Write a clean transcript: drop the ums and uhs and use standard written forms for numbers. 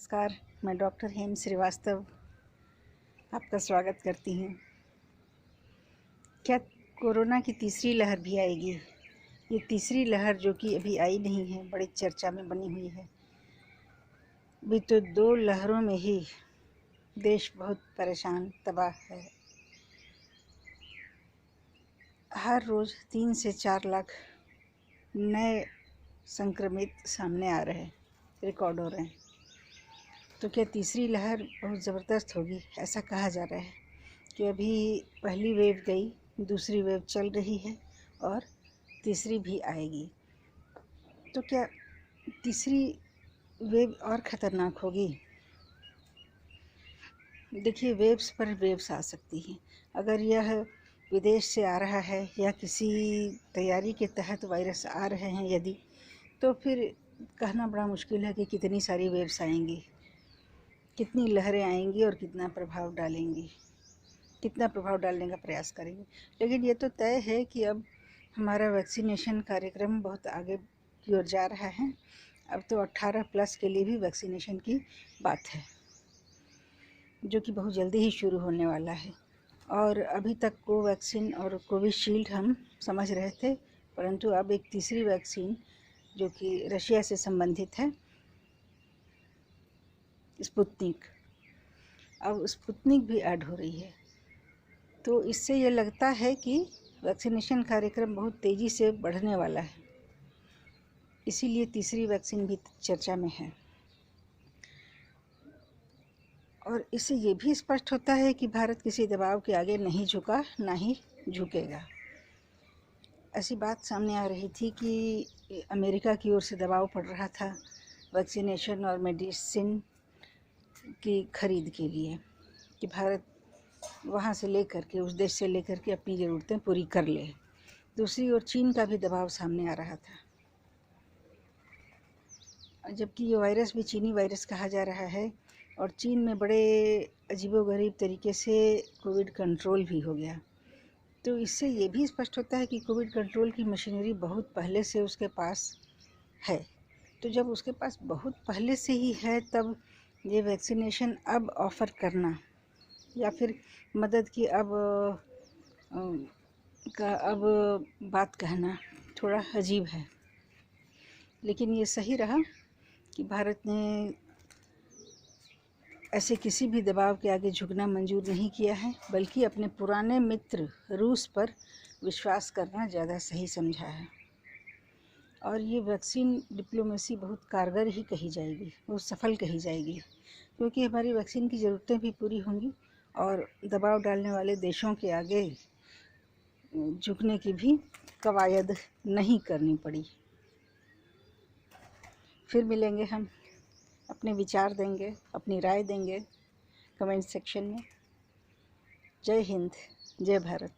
नमस्कार, मैं डॉक्टर हेम श्रीवास्तव आपका स्वागत करती हूँ। क्या कोरोना की तीसरी लहर भी आएगी? ये तीसरी लहर जो कि अभी आई नहीं है, बड़ी चर्चा में बनी हुई है। अभी तो 2 लहरों में ही देश बहुत परेशान, तबाह है। हर रोज़ 3 से 4 लाख नए संक्रमित सामने आ रहे हैं, रिकॉर्ड हो रहे हैं। तो क्या तीसरी लहर बहुत ज़बरदस्त होगी? ऐसा कहा जा रहा है कि अभी पहली वेव गई, दूसरी वेव चल रही है और तीसरी भी आएगी। तो क्या तीसरी वेव और ख़तरनाक होगी? देखिए, वेव्स पर वेव्स आ सकती हैं। अगर यह विदेश से आ रहा है या किसी तैयारी के तहत वायरस आ रहे हैं यदि, तो फिर कहना बड़ा मुश्किल है कि कितनी सारी वेव्स आएंगी, कितनी लहरें आएंगी और कितना प्रभाव डालेंगी, कितना प्रभाव डालने का प्रयास करेंगे। लेकिन ये तो तय है कि अब हमारा वैक्सीनेशन कार्यक्रम बहुत आगे की ओर जा रहा है। अब तो 18+ के लिए भी वैक्सीनेशन की बात है, जो कि बहुत जल्दी ही शुरू होने वाला है। और अभी तक कोवैक्सीन और कोविशील्ड हम समझ रहे थे, परंतु अब एक तीसरी वैक्सीन जो कि रशिया से संबंधित है, स्पुतनिक, अब स्पुतनिक भी ऐड हो रही है। तो इससे ये लगता है कि वैक्सीनेशन कार्यक्रम बहुत तेज़ी से बढ़ने वाला है। इसीलिए तीसरी वैक्सीन भी चर्चा में है। और इससे ये भी स्पष्ट होता है कि भारत किसी दबाव के आगे नहीं झुका, ना ही झुकेगा। ऐसी बात सामने आ रही थी कि अमेरिका की ओर से दबाव पड़ रहा था वैक्सीनेशन और मेडिसिन की खरीद के लिए, कि भारत वहाँ से लेकर के, उस देश से लेकर के अपनी ज़रूरतें पूरी कर ले। दूसरी ओर चीन का भी दबाव सामने आ रहा था, जबकि ये वायरस भी चीनी वायरस कहा जा रहा है। और चीन में बड़े अजीबोगरीब तरीके से कोविड कंट्रोल भी हो गया। तो इससे ये भी स्पष्ट होता है कि कोविड कंट्रोल की मशीनरी बहुत पहले से उसके पास है। तो जब उसके पास बहुत पहले से ही है, तब ये वैक्सीनेशन अब ऑफ़र करना या फिर मदद की अब बात कहना थोड़ा अजीब है। लेकिन ये सही रहा कि भारत ने ऐसे किसी भी दबाव के आगे झुकना मंजूर नहीं किया है, बल्कि अपने पुराने मित्र रूस पर विश्वास करना ज़्यादा सही समझा है। और ये वैक्सीन डिप्लोमेसी बहुत कारगर ही कही जाएगी, बहुत सफल कही जाएगी, क्योंकि हमारी वैक्सीन की ज़रूरतें भी पूरी होंगी और दबाव डालने वाले देशों के आगे झुकने की भी कवायद नहीं करनी पड़ी। फिर मिलेंगे हम, अपने विचार देंगे, अपनी राय देंगे कमेंट सेक्शन में। जय हिंद, जय भारत।